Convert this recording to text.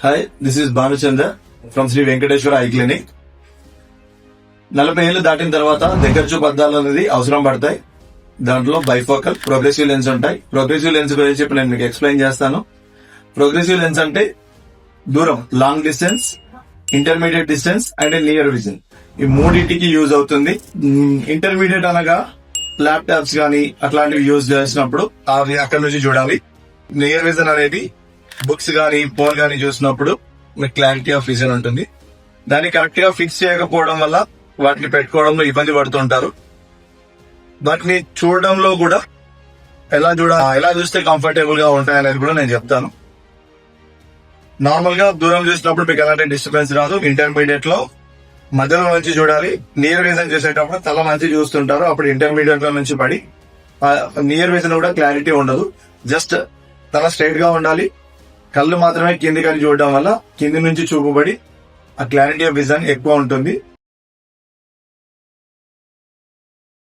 Hi, this is Bhanuchandra from Sri Venkateswara eye clinic. 40 ఏళ్లు దాటిన తర్వాత దగ్గర చూపు అద్దాలు అనేది అవసరం పడతాయి. దాంట్లో బైఫోకల్, ప్రోగ్రెసివ్ లెన్స్ ఉంటాయి. ప్రోగ్రెసివ్ లెన్స్ గురించి ఇప్పుడు నేను మీకు ఎక్స్ప్లెయిన్ చేస్తాను. ప్రోగ్రెసివ్ లెన్స్ అంటే దూరం, long distance, intermediate distance and near vision, ఈ మూడింటికి యూజ్ అవుతుంది. ఇంటర్మీడియట్ అనగా ల్యాప్టాప్స్ గానీ అట్లాంటివి యూజ్ చేసినప్పుడు అవి అక్కడ నుంచి చూడాలి. నియర్ విజన్ అనేది బుక్స్ గానీ ఫోన్ గానీ చూసినప్పుడు మీకు క్లారిటీ ఆఫ్ విజన్ ఉంటుంది. దాన్ని కరెక్ట్ గా ఫిక్స్ చేయకపోవడం వల్ల వాటిని పెట్టుకోవడంలో ఇబ్బంది పడుతుంటారు. వాటిని చూడడంలో కూడా ఎలా చూస్తే కంఫర్టబుల్ గా ఉంటాయనేది కూడా నేను చెప్తాను. నార్మల్ గా దూరం చూసినప్పుడు మీకు ఎలాంటి డిస్టర్బెన్స్ రాదు. ఇంటర్మీడియట్ లో మధ్యలో నుంచి చూడాలి. నియర్ విజన్ చేసేటప్పుడు తల మంచి చూస్తుంటారు, అప్పుడు ఇంటర్మీడియట్ లో నుంచి పడి నియర్ విజన్ కూడా క్లారిటీ ఉండదు. జస్ట్ తల స్ట్రైట్ గా ఉండాలి, కళ్ళు మాత్రమే కిందికి చూడడం వల్ల కింది నుంచి చూపుబడి ఆ క్లారిటీ ఆఫ్ విజన్ ఎక్కువ ఉంటుంది.